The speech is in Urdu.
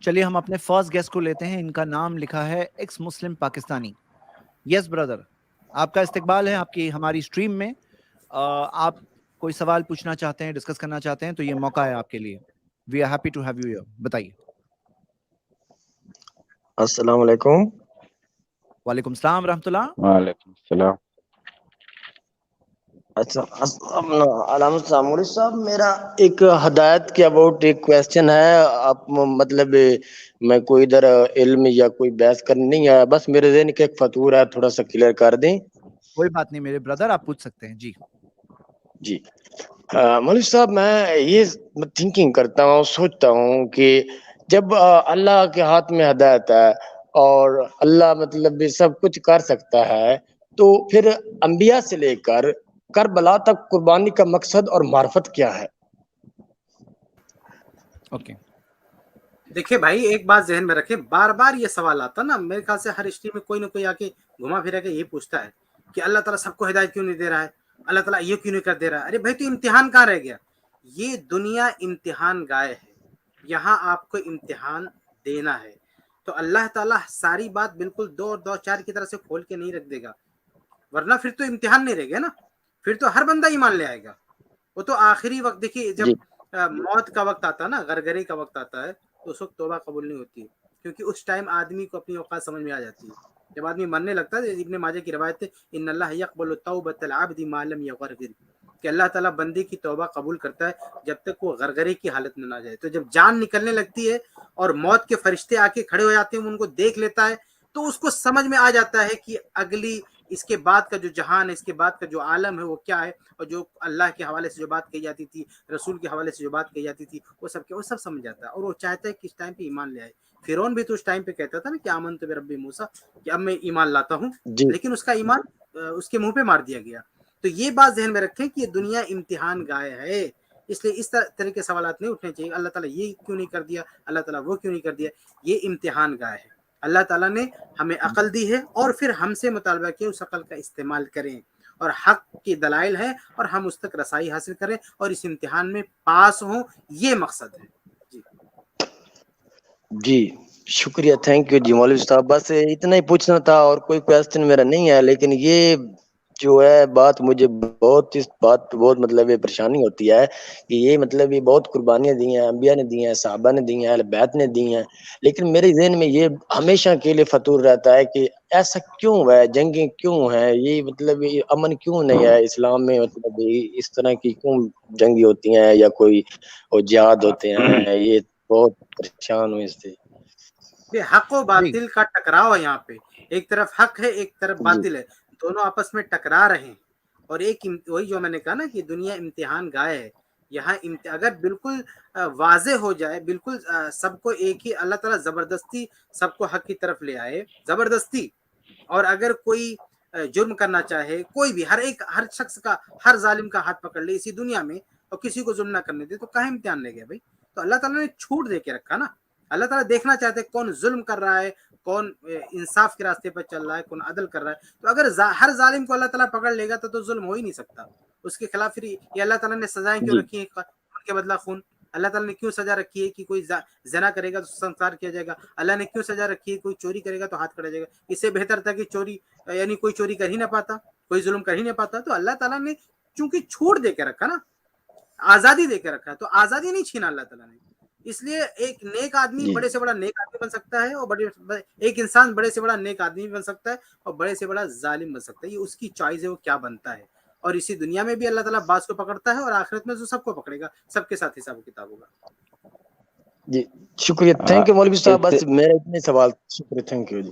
چلیے ہم اپنے فرسٹ گیسٹ کو لیتے ہیں. ان کا نام لکھا ہے ایکس مسلم پاکستانی. یس برادر, آپ کا استقبال ہے آپ کی ہماری اسٹریم میں. آپ کوئی سوال پوچھنا چاہتے ہیں, ڈسکس کرنا چاہتے ہیں تو یہ موقع ہے آپ کے لیے. We are happy to have you here. بتائیے. السلام علیکم. وعلیکم السلام ورحمۃ اللہ. وعلیکم السلام. اچھا علامت صاحب, مولوی صاحب میرا ایک ہدایت کے اباؤٹ ایک کویسچن ہے. آپ مطلب میں کوئی ادھر علم یا کوئی بحث کرنے نہیں آیا, بس میرے ذہن کا ایک فطور ہے, تھوڑا سا کلیئر کر دیں. کوئی بات نہیں میرے برادر, آپ پوچھ سکتے ہیں. جی جی مولوی صاحب, میں یہ تھنکنگ کرتا ہوں, سوچتا ہوں کہ جب اللہ کے ہاتھ میں ہدایت ہے اور اللہ مطلب سب کچھ کر سکتا ہے, تو پھر انبیاء سے لے کر کربلا تک قربانی کا مقصد اور معرفت کیا ہے؟ اوکے. دیکھیں بھائی, ایک بات ذہن میں رکھیں, بار بار یہ سوال آتا نا میرے خیال سے ہر اسٹری میں کوئی نہ کوئی آ کے گھما پھرا کے یہ پوچھتا ہے کہ اللہ تعالیٰ سب کو ہدایت کیوں نہیں دے رہا ہے, اللہ تعالیٰ یہ کیوں نہیں کر دے رہا ہے. ارے بھائی تو امتحان کہاں رہ گیا؟ یہ دنیا امتحان گائے ہے, یہاں آپ کو امتحان دینا ہے. تو اللہ تعالیٰ ساری بات بالکل 2 اور 2 4 کی طرح سے کھول کے نہیں رکھ دے گا, ورنہ پھر تو امتحان نہیں رہ گیا نا, پھر تو ہر بندہ ایمان لے آئے گا. وہ تو آخری وقت دیکھیے, جب موت کا وقت آتا ہے نا, غرغرے کا وقت آتا ہے, تو اس وقت توبہ قبول نہیں ہوتی ہے, کیونکہ اس ٹائم آدمی کو اپنی اوقات سمجھ میں آ جاتی ہے. جب آدمی مرنے لگتا ہے, ابن ماجہ کی روایت ہے, ان اللہ یقبل توبۃ العبد ما لم یغرغر, کہ اللہ تعالیٰ بندے کی توبہ قبول کرتا ہے جب تک وہ غرغرے کی حالت میں نہ جائے. تو جب جان نکلنے لگتی ہے اور موت کے فرشتے آ کے کھڑے ہو جاتے ہیں, ان کو دیکھ لیتا ہے, تو اس کو سمجھ میں آ جاتا ہے کہ اگلی اس کے بعد کا جو جہان ہے, اس کے بعد کا جو عالم ہے وہ کیا ہے, اور جو اللہ کے حوالے سے جو بات کہی جاتی تھی, رسول کے حوالے سے جو بات کہی جاتی تھی, وہ سب سمجھ جاتا ہے, اور وہ چاہتا ہے کہ اس ٹائم پہ ایمان لے آئے. فرعون بھی تو اس ٹائم پہ کہتا تھا نا کہ آمنت برب موسیٰ, کہ اب میں ایمان لاتا ہوں, لیکن اس کا ایمان اس کے منہ پہ مار دیا گیا. تو یہ بات ذہن میں رکھیں کہ یہ دنیا امتحان گائے ہے, اس لیے اس طرح کے سوالات نہیں اٹھنے چاہیے. اللہ تعالیٰ یہ کیوں نہیں کر دیا, اللہ تعالیٰ وہ کیوں نہیں کر دیا. یہ امتحان گائے ہے. اللہ تعالیٰ نے ہمیں عقل دی ہے, اور پھر ہم سے مطالبہ کیا اس عقل کا استعمال کریں, اور حق کی دلائل ہے, اور ہم اس تک رسائی حاصل کریں, اور اس امتحان میں پاس ہوں, یہ مقصد ہے. جی شکریہ, تھینک یو جی مولوی صاحب. بس اتنا ہی پوچھنا تھا, اور کوئی کویسچن میرا نہیں ہے. لیکن یہ جو ہے بات مجھے بہت مطلب یہ پریشانی ہوتی ہے کہ یہ مطلب یہ بہت قربانیاں دی ہیں, انبیاء نے دی ہیں, صحابہ نے دی ہیں, اہل بیت نے دی ہیں, لیکن میرے ذہن میں یہ ہمیشہ کے لیے فطور رہتا ہے کہ ایسا کیوں ہے, جنگیں کیوں ہیں, یہ مطلب یہ امن کیوں نہیں ہے اسلام میں, مطلب اس طرح کی کیوں جنگیں ہوتی ہیں یا کوئی جہاد ہوتے ہیں. یہ بہت پریشان ہوں اس سے. حق و باطل کا ٹکراؤ ہے یہاں پہ, ایک طرف حق ہے, ایک طرف باطل ہے, دونوں آپس میں ٹکرا رہے ہیں. اور ایک وہی جو میں نے کہا نا کہ دنیا امتحان گائے ہے, یہاں اگر بالکل واضح ہو جائے, بالکل سب کو ایک ہی, اللہ تعالیٰ زبردستی سب کو حق کی طرف لے آئے زبردستی, اور اگر کوئی جرم کرنا چاہے, کوئی بھی ہر شخص کا, ہر ظالم کا ہاتھ پکڑ لے اسی دنیا میں, اور کسی کو ظلم نہ کرنے دے, تو کہاں امتحان لے گیا بھائی. تو اللہ تعالیٰ نے چھوٹ دے کے رکھا نا. اللہ تعالیٰ دیکھنا چاہتے ہیں کون ظلم کر رہا ہے, کون انصاف کے راستے پر چل رہا ہے, کون عدل کر رہا ہے. تو اگر ہر ظالم کو اللہ تعالیٰ پکڑ لے گا تو ظلم ہو ہی نہیں سکتا. اس کے خلاف پھر یہ اللہ تعالیٰ نے سزائیں کیوں رکھی ہیں, خون کے بدلہ خون. اللہ تعالیٰ نے کیوں سزا رکھی ہے کہ کوئی زنا کرے گا تو سنسار کیا جائے گا. اللہ نے کیوں سزا رکھی ہے کوئی چوری کرے گا تو ہاتھ کاٹا جائے گا. اس سے بہتر تھا کہ چوری یعنی کوئی چوری کر ہی نہ پاتا, کوئی ظلم کر ہی نہیں پاتا. تو اللہ تعالیٰ نے چونکہ چھوٹ دے کے رکھا نا, آزادی دے کے رکھا, تو آزادی نہیں چھینا اللہ تعالیٰ نے. اس لیے ایک نیک آدمی بڑے سے بڑا نیک آدمی بن سکتا ہے, اور ایک انسان بڑے سے بڑا نیک آدمی بن سکتا ہے, اور بڑے سے بڑا ظالم بن سکتا ہے. یہ اس کی چوائس ہے, وہ کیا بنتا ہے. اور اسی دنیا میں بھی اللہ تعالیٰ بعض کو پکڑتا ہے, اور آخرت میں تو سب کو پکڑے گا, سب کے ساتھ حساب و کتاب ہوگا. جی شکریہ, تھینک یو مولوی صاحب. بس میرے اتنے سوال, شکریہ, تھینک یو جی.